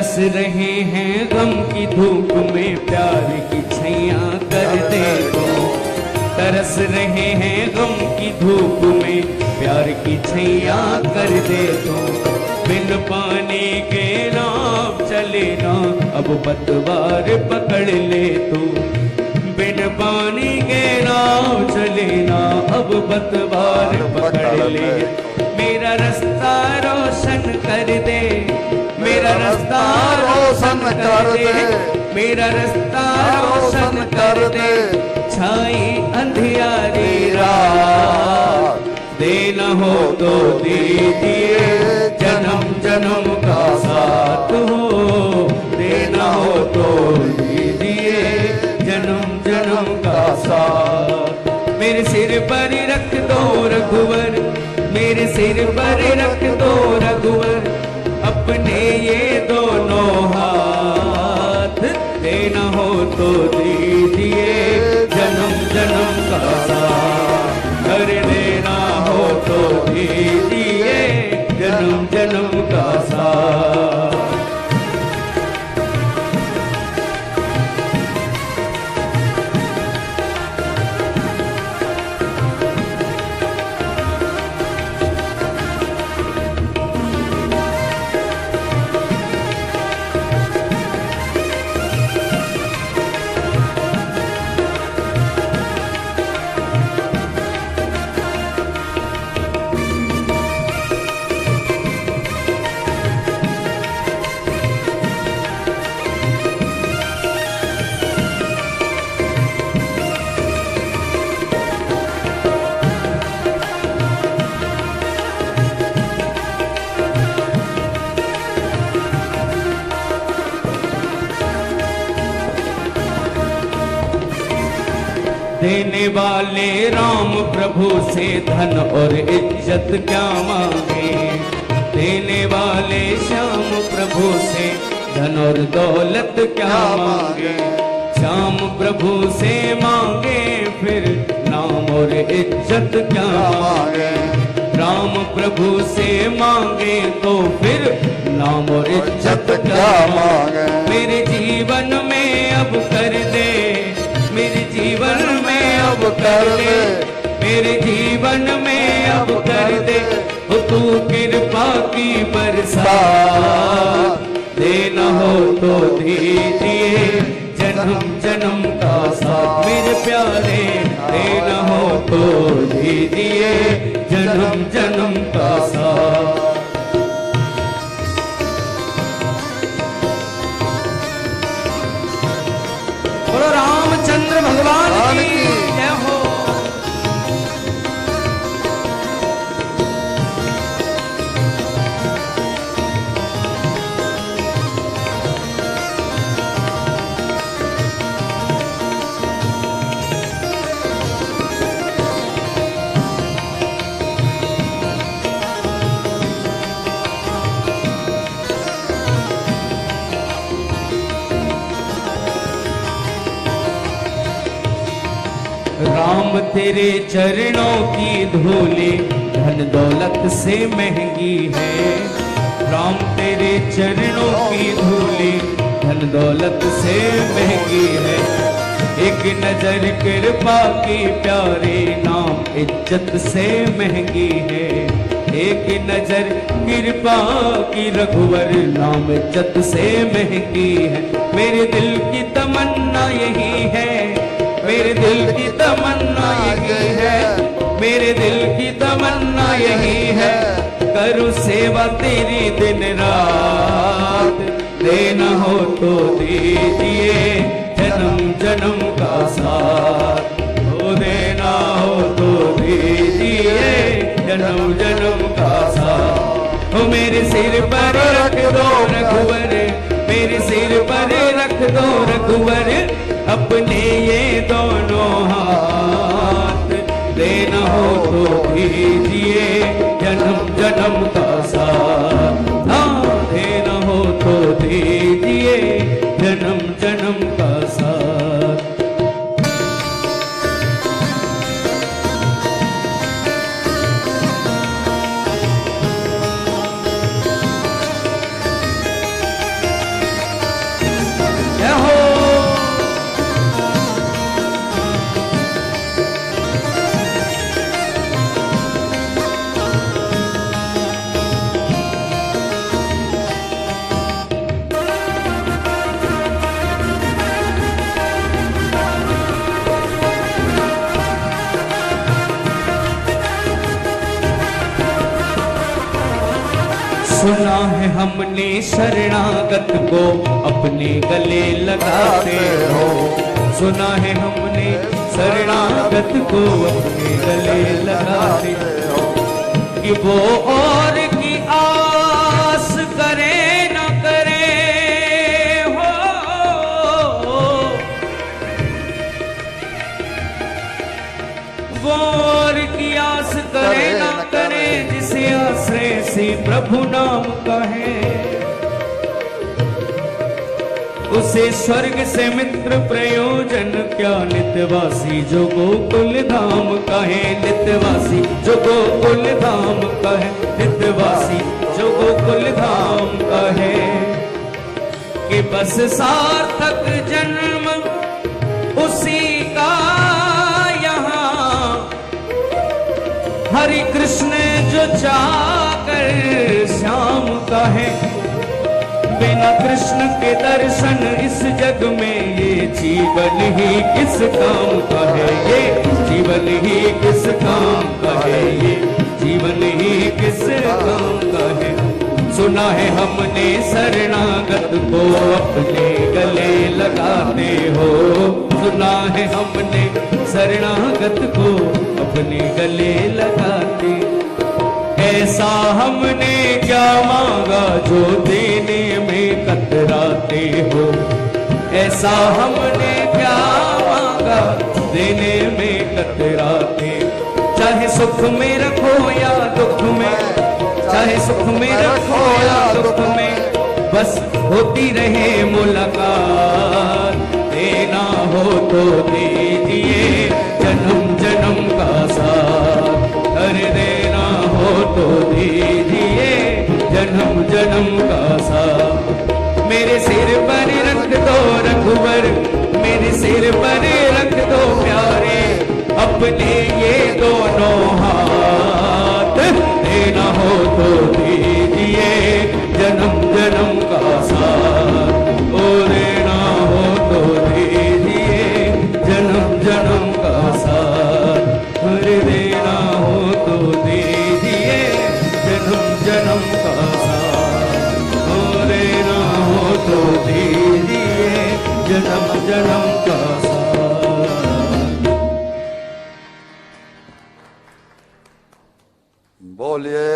तरस रहे हैं गम की धूप में, प्यार की छैया कर दे तो। तरस रहे हैं गम की धूप में, प्यार की छैया कर दे तो। बिन पानी के नाव चले ना, अब पतवार पकड़ ले तो। बिन पानी के नाव चले ना, अब पतवार पकड़ ले। मेरा रास्ता रोशन कर दे, मेरा रास्ता रोशन कर दे, मेरा रास्ता रोशन कर दे। छाई अंधियारी रात, देना हो तो दीजिए, जन्म जन्म का साथ हो। देना हो तो दीजिए, जन्म जन्म का साथ। मेरे सिर पर रख दो रघुवर, मेरे सिर पर रख दो रघुवर, अपने ये दोनों हाथ। देना हो तो दीजिए, जन्म जन्म का साथ। कर देना हो तो दीजिए, जन्म जन्म का साथ। देने वाले राम प्रभु से धन और इज्जत क्या मांगे। देने वाले श्याम प्रभु से धन और दौलत क्या मांगे। श्याम प्रभु से मांगे फिर नाम और इज्जत क्या मांगे। राम प्रभु से मांगे तो फिर नाम और इज्जत क्या मांगे। मेरे जीवन में अब कर दे, मेरे जीवन में अब कर दे, मेरे जीवन में अब कर दे। तू कृपा की बरसात, देना हो तो दीजिए, जन्म जन्म का साथ। मेरे प्यारे देना हो तो दीजिए, जन्म जन्म का साथ। बोलो रामचंद्र भगवान की जय हो। राम तेरे चरणों की धूली धन दौलत से महंगी है। राम तेरे चरणों की धूली धन दौलत से महंगी है। एक नजर कृपा की प्यारे नाम इज्जत से महंगी है। एक नजर कृपा की रघुवर नाम इज्जत से महंगी है। मेरे दिल की तमन्ना यही है, मेरे दिल की तमन्ना यही है, मेरे दिल की तमन्ना यही है। करूं सेवा तेरी दिन रात, देना हो तो दीजिए, जन्म जन्म का साथ। हो देना हो तो दीजिए, जन्म जन्म का साथ। हो मेरे सिर पर रख दो रघुवर, मेरे सिर पर रख दो रघुवर, अपने ये दोनों हाथ। देना हो तो दीजिए, जन्म जन्म का साथ। हाँ देना हो तो दीजिए, जन्म जन्म का साथ। सुना है हमने शरणागत को अपने गले लगाते हो। सुना है हमने शरणागत को अपने गले लगाते हो कि वो और की आस करे न करे हो, वो और की आस करे न करे जिसे आश्रय से प्रभु नाम कहे। उसे स्वर्ग से मित्र प्रयोजन क्या, नित्यवासी जो गोकुल धाम कहे। नित्यवासी जो गोकुल धाम कहे, नित्यवासी जो गोकुल धाम कहे कि बस सार्थक जन्म उसी का यहाँ। हरि कृष्ण जो जाकर श्याम कहे, बिना कृष्ण के दर्शन इस जग में ये जीवन ही किस काम का है। ये जीवन ही किस काम का है, ये जीवन ही किस काम का है। सुना है हमने शरणागत को अपने गले लगाते हो। सुना है हमने शरणागत को अपने गले लगाते। ऐसा हमने क्या मांगा जो देने में कतराते हो। ऐसा हमने क्या मांगा देने में कतराते। चाहे सुख में रखो या दुख में, चाहे सुख में रखो या दुख में, बस होती रहे मुलाकात। देना हो तो दीजिए जन्म जन्म का साथ। अरे देना हो तो दीजिए जन्म जन्म का साथ। मेरे सिर पर रख दो रघुवर, मेरे सिर पर रख दो प्यारे, अपने ये दोनों हाथ। देना हो तो दीजिए जन्म जन्म का साथ। ओ देना हो तो दीजिए जन्म जन्म का साथ। अरे देना हो तो दीजिए जन्म जन्म का साथ। ओ देना हो तो दीजिए जन्म जन्म का साथ। बोलिए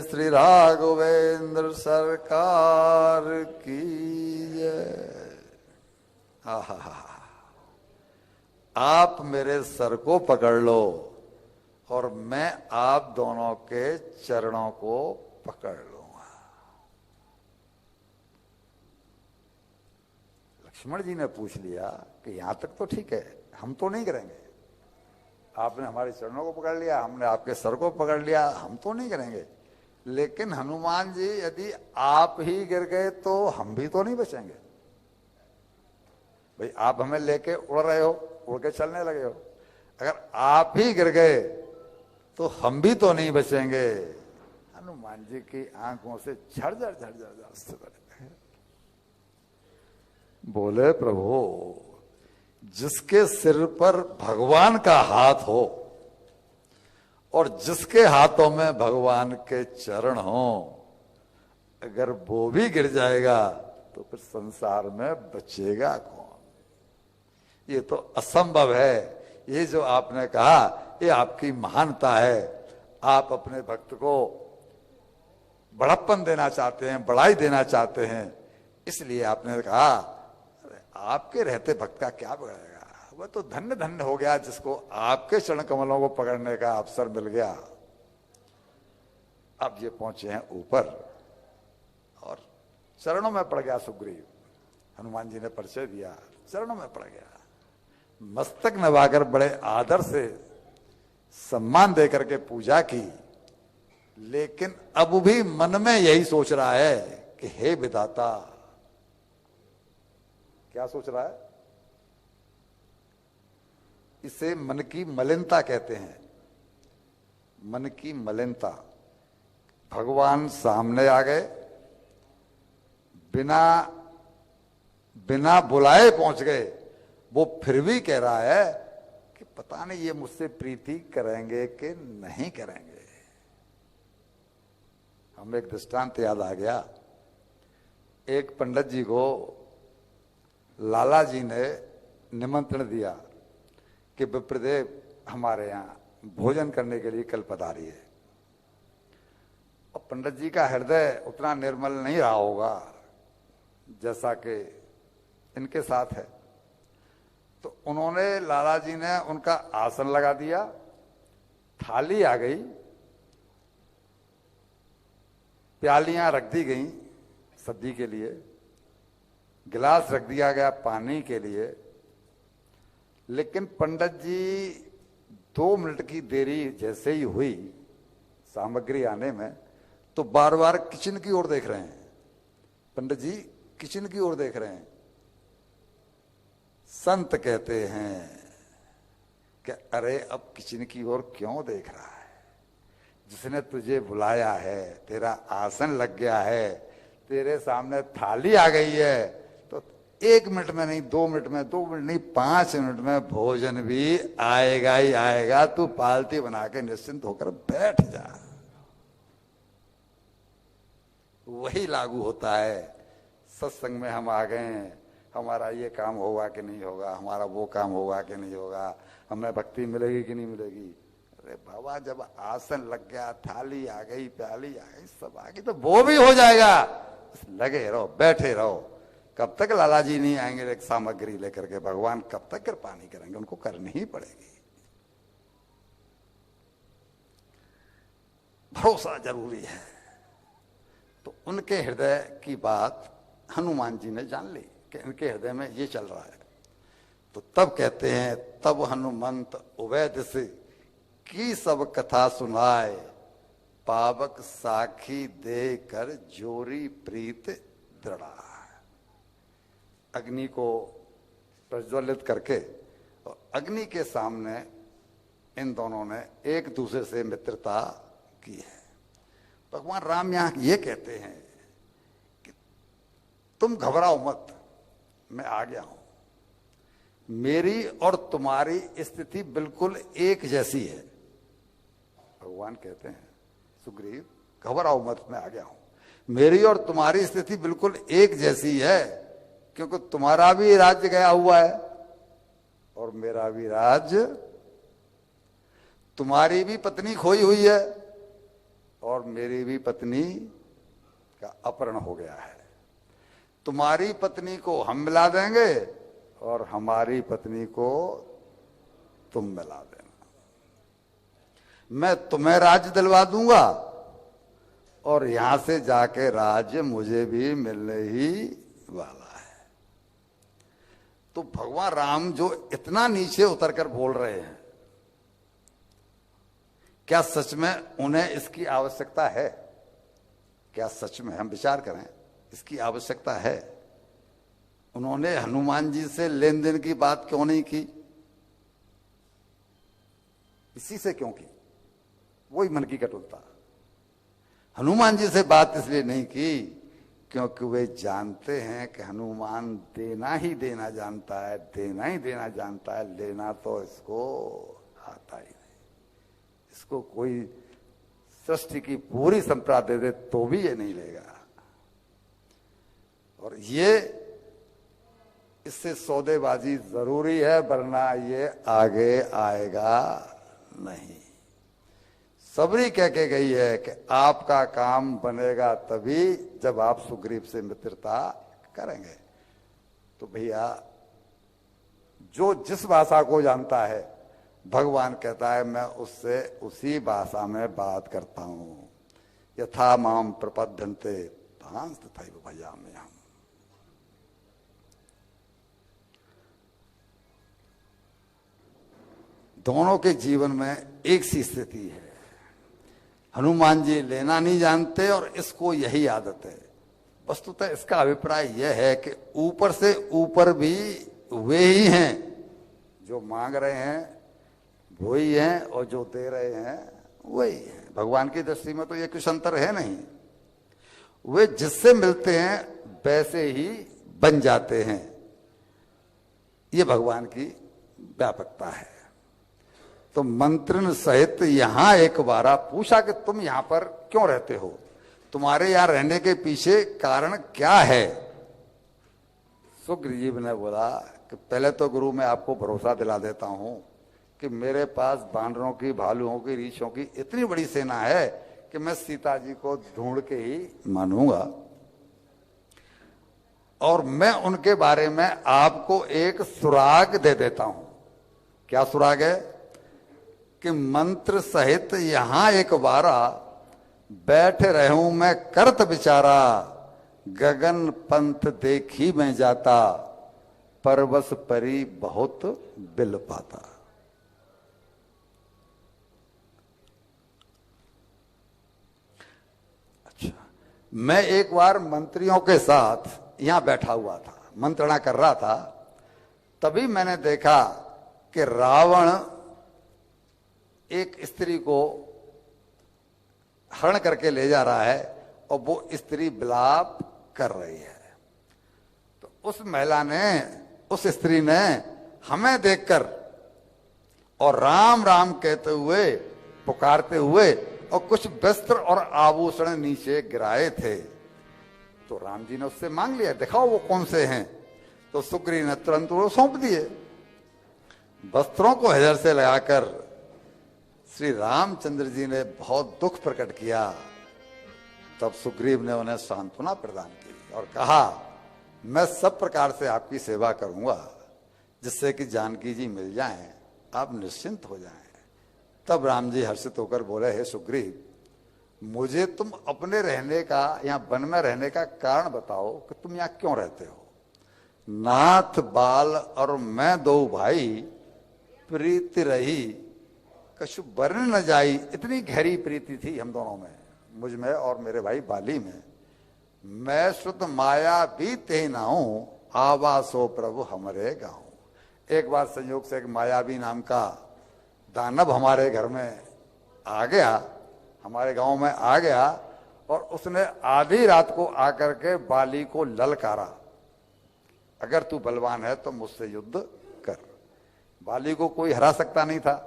श्री राघवेंद्र सरकार की जय। आप मेरे सर को पकड़ लो और मैं आप दोनों के चरणों को पकड़ लूंगा। लक्ष्मण जी ने पूछ लिया कि यहां तक तो ठीक है, हम तो नहीं करेंगे। आपने हमारे चरणों को पकड़ लिया, हमने आपके सर को पकड़ लिया, हम तो नहीं करेंगे। लेकिन हनुमान जी यदि आप ही गिर गए तो हम भी तो नहीं बचेंगे। भाई आप हमें लेके उड़ रहे हो, उड़ के चलने लगे हो, अगर आप ही गिर गए तो हम भी तो नहीं बचेंगे। हनुमान जी की आंखों से झरझर झरझर आंसू बहे। बोले प्रभु, जिसके सिर पर भगवान का हाथ हो और जिसके हाथों में भगवान के चरण हो, अगर वो भी गिर जाएगा तो फिर संसार में बचेगा कौन। ये तो असंभव है। ये जो आपने कहा ये आपकी महानता है। आप अपने भक्त को बड़प्पन देना चाहते हैं, बड़ाई देना चाहते हैं, इसलिए आपने कहा आपके रहते भक्त का क्या बिगड़ेगा। वह तो धन्य धन्य हो गया जिसको आपके चरण कमलों को पकड़ने का अवसर मिल गया। अब ये पहुंचे हैं ऊपर और चरणों में पड़ गया सुग्रीव। हनुमान जी ने परिचय दिया, चरणों में पड़ गया, मस्तक नवाकर बड़े आदर से सम्मान देकर के पूजा की। लेकिन अब भी मन में यही सोच रहा है कि हे विधाता। क्या सोच रहा है? इसे मन की मलिनता कहते हैं। मन की मलिनता। भगवान सामने आ गए, बिना बिना बुलाए पहुंच गए, वो फिर भी कह रहा है कि पता नहीं ये मुझसे प्रीति करेंगे कि नहीं करेंगे। हमें एक दृष्टांत याद आ गया। एक पंडित जी को लाला जी ने निमंत्रण दिया कि विप्रदेव हमारे यहाँ भोजन करने के लिए कल पधारिए। और पंडित जी का हृदय उतना निर्मल नहीं रहा होगा जैसा कि इनके साथ है, तो उन्होंने, लाला जी ने उनका आसन लगा दिया, थाली आ गई, प्यालियां रख दी गई सब्जी के लिए, गिलास रख दिया गया पानी के लिए। लेकिन पंडित जी 2 मिनट की देरी जैसे ही हुई सामग्री आने में, तो बार बार किचन की ओर देख रहे हैं। पंडित जी किचन की ओर देख रहे हैं। संत कहते हैं कि अरे अब किचन की ओर क्यों देख रहा है? जिसने तुझे बुलाया है, तेरा आसन लग गया है, तेरे सामने थाली आ गई है, तो 1 मिनट में नहीं, 2 मिनट में, 2 मिनट नहीं, 5 मिनट में भोजन भी आएगा ही आएगा। तू पालती बना के निश्चिंत होकर बैठ जा। वही लागू होता है। सत्संग में हम आ गए हैं, हमारा ये काम होगा कि नहीं होगा, हमारा वो काम होगा कि नहीं होगा, हमें भक्ति मिलेगी कि नहीं मिलेगी। अरे बाबा, जब आसन लग गया, थाली आ गई, प्याली आ गई, सब आ गई, तो वो भी हो जाएगा। लगे रहो, बैठे रहो। कब तक लाला जी नहीं आएंगे एक सामग्री लेकर के? भगवान कब तक कृपा नहीं करेंगे? उनको करनी ही पड़ेगी। भरोसा जरूरी है। तो उनके हृदय की बात हनुमान जी ने जान ली कि इनके हृदय में ये चल रहा है। तो तब कहते हैं, तब हनुमंत उवैद से की सब कथा सुनाए, पावक साखी दे कर जोरी प्रीत दृढ़ा। अग्नि को प्रज्वलित करके और अग्नि के सामने इन दोनों ने एक दूसरे से मित्रता की है। भगवान राम यहां ये कहते हैं कि तुम घबराओ मत, मैं आ गया हूं। मेरी और तुम्हारी स्थिति बिल्कुल एक जैसी है। भगवान कहते हैं, सुग्रीव घबराओ मत, मैं आ गया हूं। मेरी और तुम्हारी स्थिति बिल्कुल एक जैसी है, क्योंकि तुम्हारा भी राज्य गया हुआ है और मेरा भी राज्य, तुम्हारी भी पत्नी खोई हुई है और मेरी भी पत्नी का अपहरण हो गया है। तुम्हारी पत्नी को हम मिला देंगे और हमारी पत्नी को तुम मिला देना। मैं तुम्हें राज्य दिलवा दूंगा और यहां से जाके राज्य मुझे भी मिलने ही वाला है। तो भगवान राम जो इतना नीचे उतरकर बोल रहे हैं, क्या सच में उन्हें इसकी आवश्यकता है? क्या सच में, हम विचार करें, इसकी आवश्यकता है? उन्होंने हनुमान जी से लेन देन की बात क्यों नहीं की? इसी से क्यों की? वही मन की कटुता। हनुमान जी से बात इसलिए नहीं की क्योंकि वे जानते हैं कि हनुमान देना ही देना जानता है, देना ही देना जानता है, लेना तो इसको आता ही नहीं। इसको कोई सृष्टि की पूरी संपदा दे दे तो भी ये नहीं लेगा। और ये, इससे सौदेबाजी जरूरी है, वरना ये आगे आएगा नहीं। सबरी कह के गई है कि आपका काम बनेगा तभी जब आप सुग्रीव से मित्रता करेंगे। तो भैया, जो जिस भाषा को जानता है, भगवान कहता है मैं उससे उसी भाषा में बात करता हूं। यथा माम प्रपद्यन्ते तांस तथैव भजामि हम। दोनों के जीवन में एक सी स्थिति है। हनुमान जी लेना नहीं जानते और इसको यही आदत है। वस्तुतः इसका अभिप्राय यह है कि ऊपर से ऊपर भी वे ही हैं, जो मांग रहे हैं वही हैं और जो दे रहे हैं वही हैं। भगवान की दृष्टि में तो ये कुछ अंतर है नहीं। वे जिससे मिलते हैं वैसे ही बन जाते हैं। ये भगवान की व्यापकता है। तो मंत्रण सहित यहां एक बार पूछा कि तुम यहां पर क्यों रहते हो? तुम्हारे यहां रहने के पीछे कारण क्या है? सुग्रीव ने बोला कि पहले तो गुरु मैं आपको भरोसा दिला देता हूं कि मेरे पास बानरों की, भालुओं की, रीछों की इतनी बड़ी सेना है कि मैं सीता जी को ढूंढ के ही मानूंगा। और मैं उनके बारे में आपको एक सुराग दे देता हूं। क्या सुराग है? कि मंत्र सहित यहां एक बारा बैठ रहूं मैं करत बिचारा, गगन पंथ देखी मैं जाता, परवस परी बहुत बिल पाता। अच्छा, मैं एक बार मंत्रियों के साथ यहां बैठा हुआ था, मंत्रणा कर रहा था, तभी मैंने देखा कि रावण एक स्त्री को हरण करके ले जा रहा है और वो स्त्री विलाप कर रही है। तो उस महिला ने, उस स्त्री ने हमें देखकर और राम राम कहते हुए, पुकारते हुए और कुछ वस्त्र और आभूषण नीचे गिराए थे। तो राम जी ने उससे मांग लिया, दिखाओ वो कौन से हैं। तो सुग्रीव ने तुरंत वो सौंप दिए। वस्त्रों को हृदय से लगाकर श्री रामचंद्र जी ने बहुत दुख प्रकट किया। तब सुग्रीव ने उन्हें सांत्वना प्रदान की और कहा, मैं सब प्रकार से आपकी सेवा करूंगा जिससे कि जानकी जी मिल जाएं, आप निश्चिंत हो जाएं। तब राम जी हर्षित होकर बोले, हे सुग्रीव, मुझे तुम अपने रहने का, यहाँ वन में रहने का कारण बताओ कि तुम यहाँ क्यों रहते हो। नाथ बाल और मैं दो भाई, प्रीति रही कछु वर्ण न जाई। इतनी गहरी प्रीति थी हम दोनों में, मुझ में और मेरे भाई बाली में। मैं शुद्ध माया भी ते नाऊं, आवासो प्रभु हमारे गाँव। एक बार संयोग से एक मायावी नाम का दानव हमारे घर में आ गया, हमारे गांव में आ गया, और उसने आधी रात को आकर के बाली को ललकारा, अगर तू बलवान है तो मुझसे युद्ध कर। बाली को कोई हरा सकता नहीं था।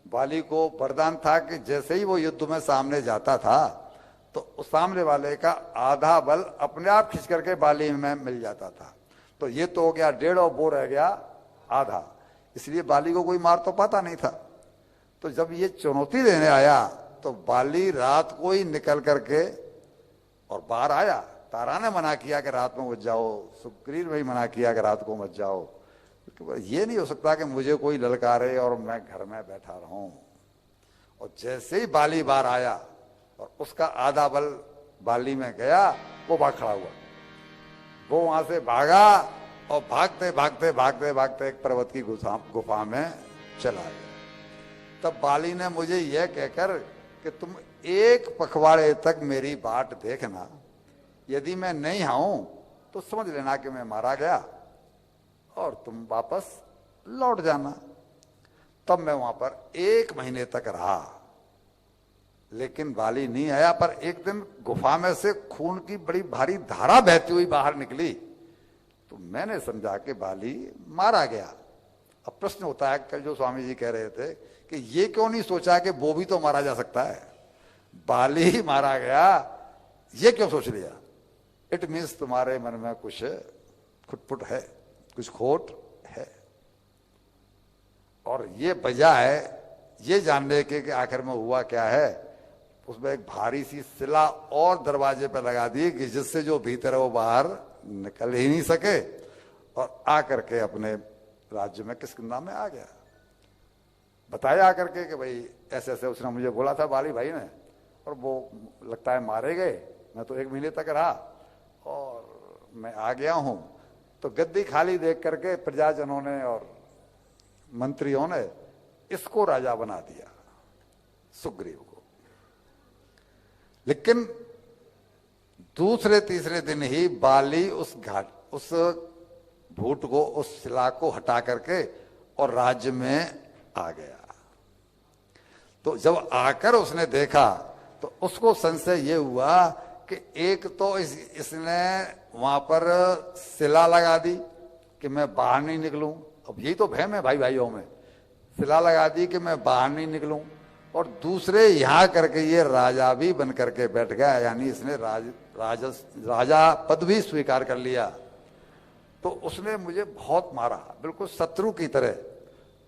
बाली को वरदान था कि जैसे ही वो युद्ध में सामने जाता था तो उस सामने वाले का आधा बल अपने आप खिंच करके बाली में मिल जाता था। तो ये तो हो गया 1.5 और वो रह गया आधा, इसलिए बाली को कोई मार तो पाता नहीं था। तो जब ये चुनौती देने आया तो बाली रात को ही निकल करके और बाहर आया। तारा ने मना किया कि रात में मत जाओ, सुग्रीव ने मना किया कि रात को मत जाओ। ये नहीं हो सकता कि मुझे कोई ललकारे और मैं घर में बैठा रहूं। और जैसे ही बाली बाहर आया और उसका आधा बल बाली में गया, वो भाग खड़ा हुआ। वो वहां से भागा और भागते भागते भागते भागते एक पर्वत की गुफा में चला गया। तब बाली ने मुझे यह कहकर कि तुम एक पखवाड़े तक मेरी बाट देखना, यदि मैं नहीं आऊं तो समझ लेना कि मैं मारा गया और तुम वापस लौट जाना। तब मैं वहां पर 1 महीने तक रहा, लेकिन बाली नहीं आया। पर एक दिन गुफा में से खून की बड़ी भारी धारा बहती हुई बाहर निकली, तो मैंने समझा कि बाली मारा गया। अब प्रश्न होता है कल जो स्वामी जी कह रहे थे कि ये क्यों नहीं सोचा कि वो भी तो मारा जा सकता है, बाली मारा गया, ये क्यों सोच लिया? इट मीन्स तुम्हारे मन में कुछ खुटपुट है, कुछ खोट है। और ये वजह है ये जानने के कि आखिर में हुआ क्या है। उसमें एक भारी सी सिला और दरवाजे पर लगा दी कि जिससे जो भीतर है वो बाहर निकल ही नहीं सके, और आकर के अपने राज्य में किष्किंधा में आ गया। बताया आकर के कि भाई ऐसे ऐसे उसने मुझे बोला था बाली भाई ने, और वो लगता है मारे गए। मैं तो 1 महीने तक रहा और मैं आ गया हूं। तो गद्दी खाली देख करके प्रजाजनों ने और मंत्रियों ने इसको राजा बना दिया, सुग्रीव को। लेकिन दूसरे तीसरे दिन ही बाली उस भूत को, उस शिला को हटा करके और राज्य में आ गया। तो जब आकर उसने देखा तो उसको संशय ये हुआ कि एक तो इसने वहां पर शिला लगा दी कि मैं बाहर नहीं निकलूं। अब यही तो भय है भाई भाइयों में, शिला लगा दी कि मैं बाहर नहीं निकलूं। और दूसरे यहाँ करके ये राजा भी बन करके बैठ गया, यानी इसने राजा पद भी स्वीकार कर लिया। तो उसने मुझे बहुत मारा, बिल्कुल शत्रु की तरह,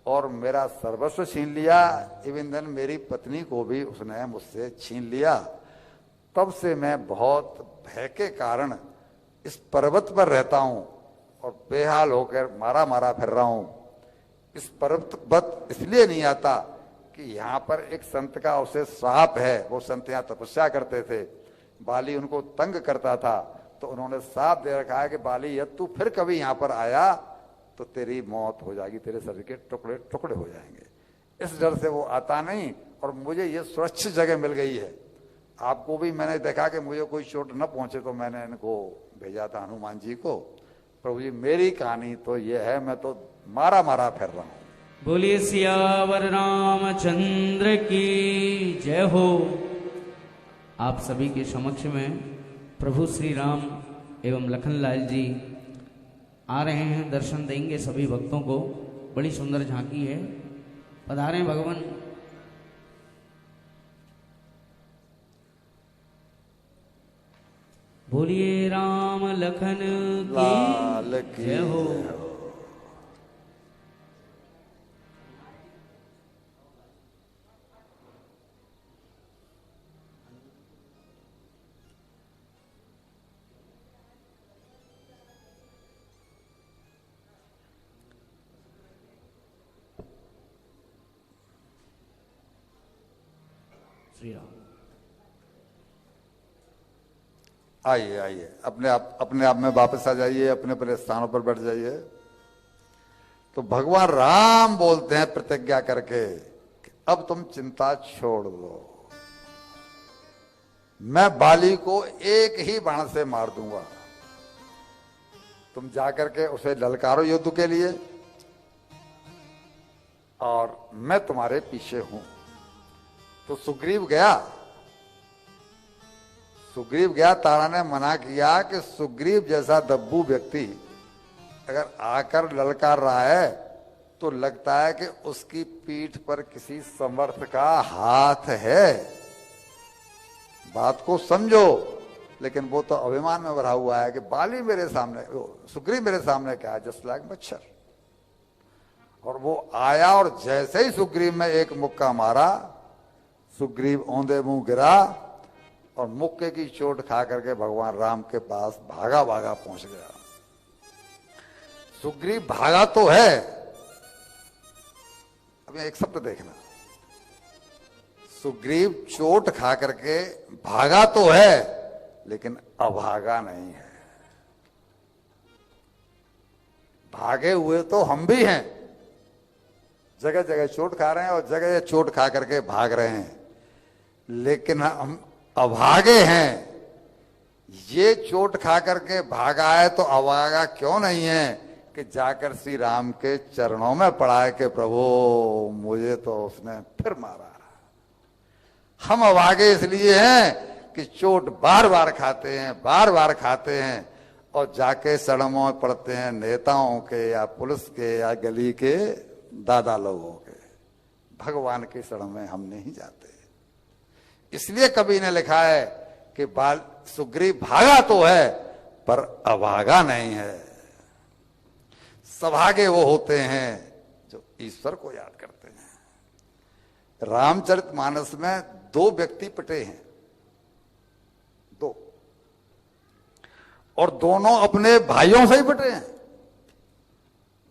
और मेरा सर्वस्व छीन लिया। इवन देन मेरी पत्नी को भी उसने मुझसे छीन लिया। तब से मैं बहुत भय के कारण इस पर्वत पर रहता हूं और बेहाल होकर मारा मारा फिर रहा हूं। इस पर्वत पर इसलिए नहीं आता कि यहाँ पर एक संत का उसे श्राप है। वो संत यहाँ तपस्या करते थे, बाली उनको तंग करता था, तो उन्होंने श्राप दे रखा है कि बाली यदि तू फिर कभी यहाँ पर आया तो तेरी मौत हो जाएगी, तेरे शरीर के टुकड़े टुकड़े हो जाएंगे। इस डर से वो आता नहीं, और मुझे ये सुरक्षित जगह मिल गई है। आपको भी मैंने देखा कि मुझे कोई चोट न पहुंचे तो मैंने इनको भेजा था हनुमान जी को। प्रभु जी मेरी कहानी तो ये है, मैं तो मारा मारा फिर रहा हूं। बोलिए सियावर रामचंद्र की जय हो। आप सभी के समक्ष में प्रभु श्री राम एवं लखनलाल जी आ रहे हैं, दर्शन देंगे सभी भक्तों को। बड़ी सुंदर झांकी है, पधारें भगवान। बोलिए राम लखन की जय हो। श्री राम। आइए आइए, अपने आप में वापस आ जाइए, अपने अपने स्थानों पर बैठ जाइए। तो भगवान राम बोलते हैं प्रतिज्ञा करके कि अब तुम चिंता छोड़ दो, मैं बाली को एक ही बाण से मार दूंगा। तुम जाकर के उसे ललकारो युद्ध के लिए, और मैं तुम्हारे पीछे हूं। तो सुग्रीव गया। तारा ने मना किया कि सुग्रीव जैसा दब्बू व्यक्ति अगर आकर ललकार रहा है तो लगता है कि उसकी पीठ पर किसी समर्थ का हाथ है। बात को समझो। लेकिन वो तो अभिमान में भरा हुआ है कि बाली मेरे सामने, सुग्रीव मेरे सामने क्या है, जस्ट लाइक मच्छर। और वो आया और जैसे ही सुग्रीव में एक मुक्का मारा, सुग्रीव औंधे मुंह गिरा और मुक्के की चोट खा करके भगवान राम के पास भागा भागा पहुंच गया। सुग्रीव भागा तो है, अब एक शब्द देखना, सुग्रीव चोट खा करके भागा तो है लेकिन अभागा नहीं है। भागे हुए तो हम भी हैं, जगह जगह चोट खा रहे हैं और जगह चोट खा करके भाग रहे हैं, लेकिन हम अभागे हैं। ये चोट खा करके भागा है तो अभागा क्यों नहीं है कि जाकर श्री राम के चरणों में पड़ा है कि प्रभु मुझे तो उसने फिर मारा। हम अभागे इसलिए हैं कि चोट बार बार खाते हैं और जाके सड़कों में पड़ते हैं नेताओं के या पुलिस के या गली के दादा लोगों के। भगवान के शरण में हम नहीं जाते। इसलिए कवि ने लिखा है कि सुग्रीव भागा तो है पर अभागा नहीं है। सभागे वो होते हैं जो ईश्वर को याद करते हैं। रामचरितमानस में 2 व्यक्ति पिटे हैं, 2, और दोनों अपने भाइयों से ही पिटे हैं।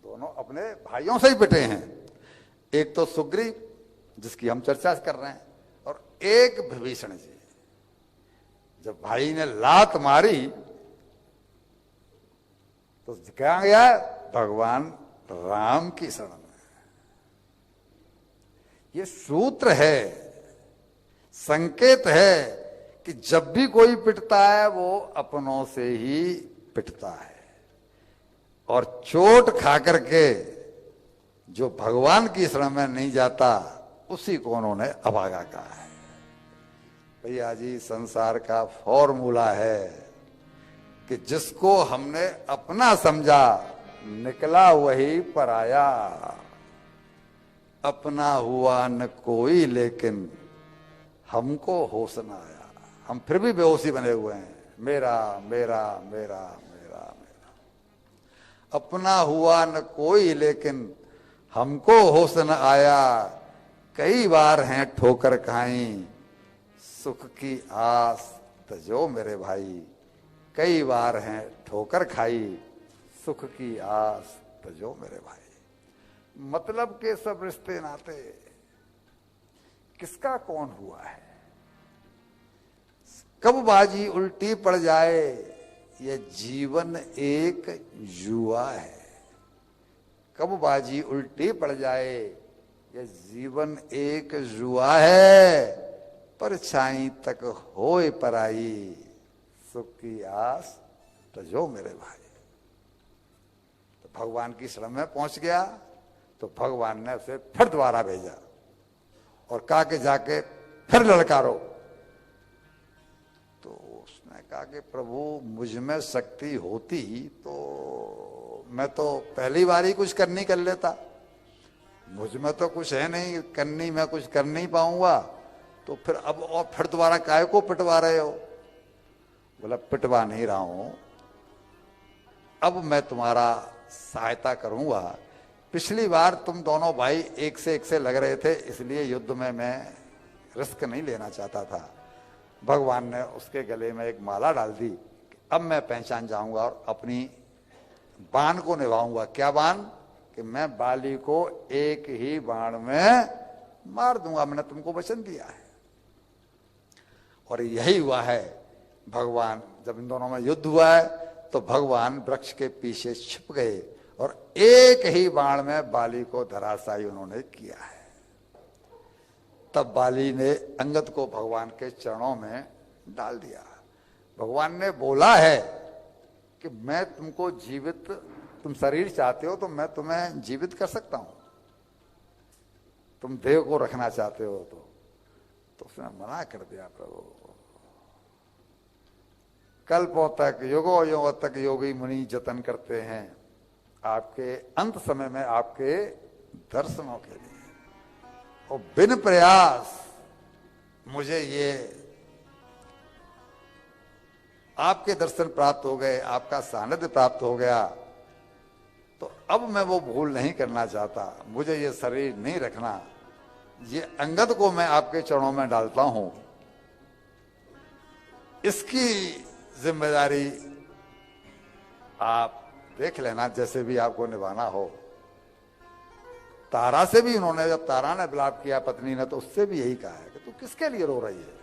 दोनों अपने भाइयों से ही पिटे हैं। एक तो सुग्रीव जिसकी हम चर्चा कर रहे हैं, और एक विभीषण जी। जब भाई ने लात मारी तो क्या गया? भगवान राम की शरण में। ये सूत्र है, संकेत है कि जब भी कोई पिटता है वो अपनों से ही पिटता है। और चोट खा करके जो भगवान की शरण में नहीं जाता उसी को उन्होंने अभागा कहा है। भैया जी, संसार का फॉर्मूला है कि जिसको हमने अपना समझा निकला वही पराया। अपना हुआ न कोई लेकिन हमको होश न आया। हम फिर भी बेहोशी बने हुए हैं, मेरा मेरा मेरा मेरा मेरा। अपना हुआ न कोई लेकिन हमको होश न आया। कई बार हैं ठोकर खाई, सुख की आस तजो मेरे भाई। कई बार हैं ठोकर खाई, सुख की आस तजो मेरे भाई। मतलब के सब रिश्ते नाते किसका कौन हुआ है, कब बाजी उल्टी पड़ जाए, यह जीवन एक जुआ है। कब बाजी उल्टी पड़ जाए, यह जीवन एक जुआ है। परछाई तक होए पराई, सुख की आस तजो मेरे भाई। तो भगवान की शरण में पहुंच गया तो भगवान ने उसे फिर दोबारा भेजा और कहा कि जाके फिर ललकारो। तो उसने कहा कि प्रभु मुझ में शक्ति होती तो मैं तो पहली बार ही कुछ करनी कर लेता, मुझ में तो कुछ है नहीं करनी, मैं कुछ कर नहीं पाऊंगा, तो फिर अब और फिर दोबारा काय को पिटवा रहे हो। बोला पिटवा नहीं रहा हूं, अब मैं तुम्हारा सहायता करूंगा। पिछली बार तुम दोनों भाई एक से लग रहे थे, इसलिए युद्ध में मैं रिस्क नहीं लेना चाहता था। भगवान ने उसके गले में एक माला डाल दी, अब मैं पहचान जाऊंगा और अपनी बाण को निभाऊंगा। क्या बाण? कि मैं बाली को एक ही बाण में मार दूंगा, मैंने तुमको वचन दिया है। और यही हुआ है। भगवान जब इन दोनों में युद्ध हुआ है तो भगवान वृक्ष के पीछे छिप गए और एक ही बाण में बाली को धराशायी उन्होंने किया है। तब बाली ने अंगद को भगवान के चरणों में डाल दिया। भगवान ने बोला है कि मैं तुमको जीवित, तुम शरीर चाहते हो तो मैं तुम्हें जीवित कर सकता हूं, तुम देह को रखना चाहते हो तो उसने मना कर दिया। प्रभु कल्पों तक युगों युगों तक योगी मुनि जतन करते हैं आपके अंत समय में आपके दर्शनों के लिए, और बिन प्रयास मुझे ये आपके दर्शन प्राप्त हो गए, आपका सानिध्य प्राप्त हो गया, तो अब मैं वो भूल नहीं करना चाहता। मुझे ये शरीर नहीं रखना, ये अंगद को मैं आपके चरणों में डालता हूं, इसकी जिम्मेदारी आप देख लेना, जैसे भी आपको निभाना हो। तारा से भी उन्होंने, जब तारा ने विलाप किया पत्नी ने, तो उससे भी यही कहा है कि तू किसके लिए रो रही है।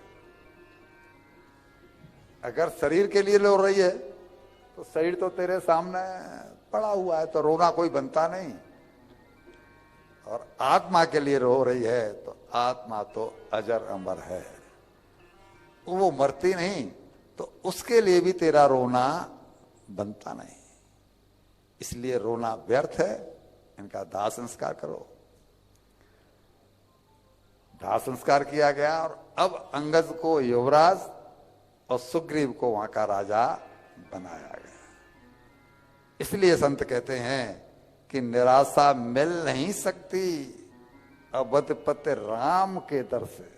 अगर शरीर के लिए रो रही है तो शरीर तो तेरे सामने पड़ा हुआ है, तो रोना कोई बनता नहीं। और आत्मा के लिए रो रही है तो आत्मा तो अजर अमर है, वो मरती नहीं, तो उसके लिए भी तेरा रोना बनता नहीं। इसलिए रोना व्यर्थ है, इनका दाह संस्कार करो। दाह संस्कार किया गया और अब अंगद को युवराज और सुग्रीव को वहां का राजा बनाया गया। इसलिए संत कहते हैं कि निराशा मिल नहीं सकती अवधपति राम के दर से।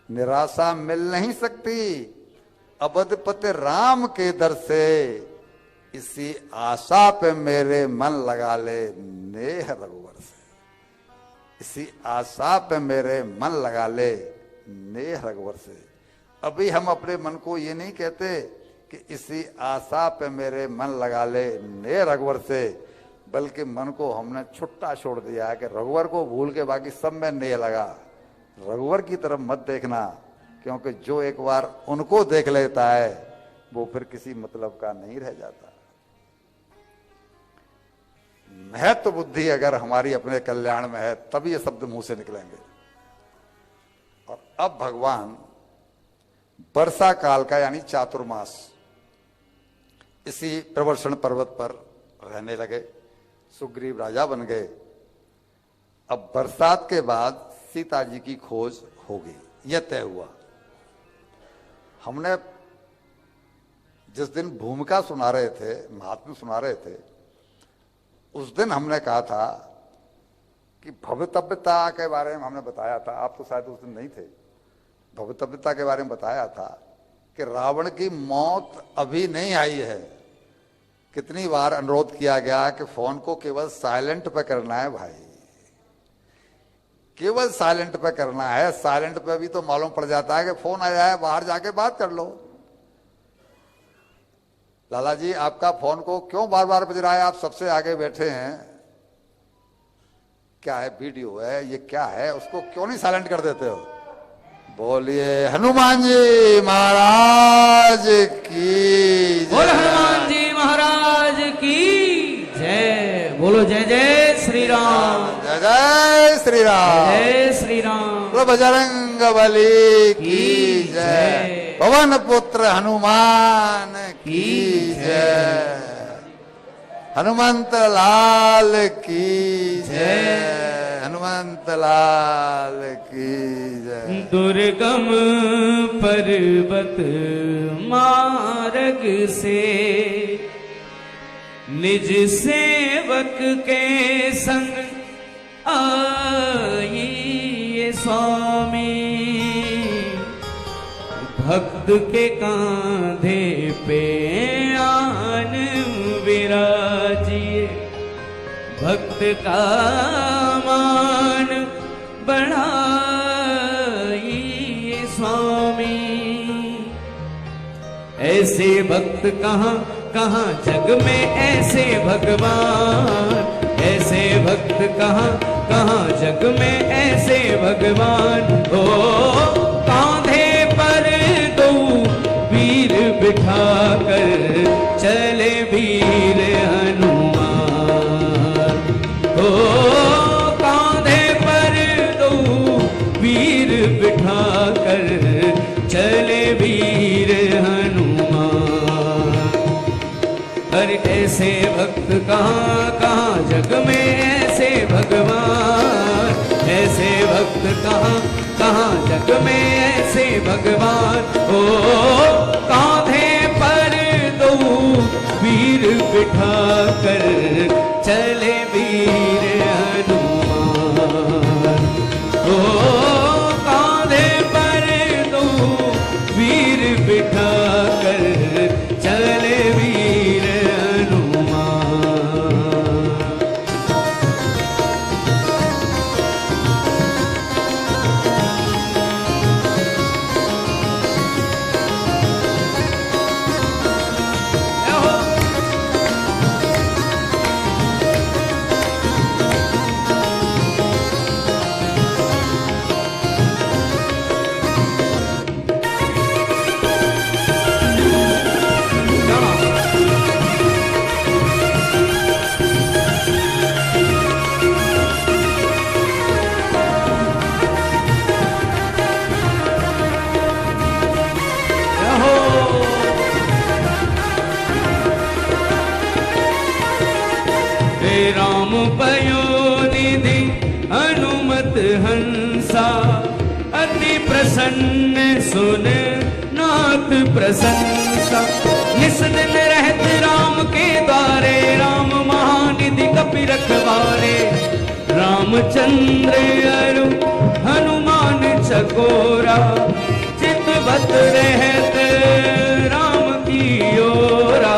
निराशा मिल नहीं सकती अवधपति राम के दर से, इसी आशा पे मेरे मन लगा ले नेह रघुवर से। इसी आशा पे मेरे मन लगा ले नेह रघुवर से। अभी हम अपने मन को ये नहीं कहते कि इसी आशा पे मेरे मन लगा ले नेह रघुवर से, बल्कि मन को हमने छुट्टा छोड़ दिया है कि रघुवर को भूल के बाकी सब में नेह लगा। रघुवर की तरफ मत देखना, क्योंकि जो एक बार उनको देख लेता है वो फिर किसी मतलब का नहीं रह जाता। महत्व बुद्धि अगर हमारी अपने कल्याण में है तब ये शब्द मुंह से निकलेंगे। और अब भगवान वर्षा काल का यानी चातुर्मास इसी प्रवर्षण पर्वत पर रहने लगे। सुग्रीव राजा बन गए। अब बरसात के बाद सीता जी की खोज होगी, यह तय हुआ। हमने जिस दिन भूमिका सुना रहे थे, महात्मा सुना रहे थे, उस दिन हमने कहा था कि भवितव्यता के बारे में हमने बताया था, आप तो शायद उस दिन नहीं थे, भवितव्यता के बारे में बताया था कि रावण की मौत अभी नहीं आई है। कितनी बार अनुरोध किया गया कि फोन को केवल साइलेंट पे करना है भाई, केवल साइलेंट पे करना है। साइलेंट पे भी तो मालूम पड़ जाता है कि फोन आया है, बाहर जाके बात कर लो। लाला जी आपका फोन को क्यों बार बार बज रहा है? आप सबसे आगे बैठे हैं, क्या है? वीडियो है, ये क्या है? उसको क्यों नहीं साइलेंट कर देते हो? बोलिए हनुमान जी महाराज की बोल हनुमान जी महाराज की जय। बोलो जय जय श्री राम, जय जय श्री राम, जय श्री राम। बोलो बजरंग बली की जय, पवन पुत्र हनुमान की जय, हनुमंत लाल की जय, हनुमंत लाल की जय। दुर्गम पर्वत मार्ग से निज सेवक के संग आइए स्वामी, भक्त के कांधे पे आन विराजिए, भक्त का मान बढ़ाइए स्वामी। ऐसे भक्त कहाँ कहाँ जग में ऐसे भगवान, ऐसे भक्त कहाँ कहाँ जग में ऐसे भगवान। ओ कांधे पर दो वीर बिठा कर चले वीर हनुमान। ओ कांधे पर दो वीर बिठा कर चले वीर हनुमान। अरे ऐसे भक्त कहाँ कहाँ जग में ऐसे भगवान, ऐसे भक्त कहाँ कहाँ जग में ऐसे भगवान। ओ कांधे पर दो वीर बिठा कर चले वीर हनुमान। ओ कांधे पर दो वीर बिठा कर चले वीर हनुमान। राम पयोनिधि हनुमत हंसा, अति प्रसन्न सुन नाथ प्रशंसा। निस दिन रहत राम के द्वारे, राम महानिधि कपि रखवारे। रामचंद्र अरु हनुमान चकोरा, चितवत रहत राम की ओरा।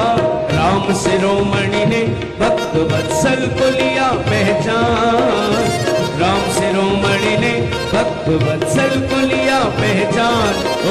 राम शिरोमणि ने भक्त वत्सल को लिया पहचान, राम शिरोमणि ने भक्त वत्सल को लिया पहचान। ओ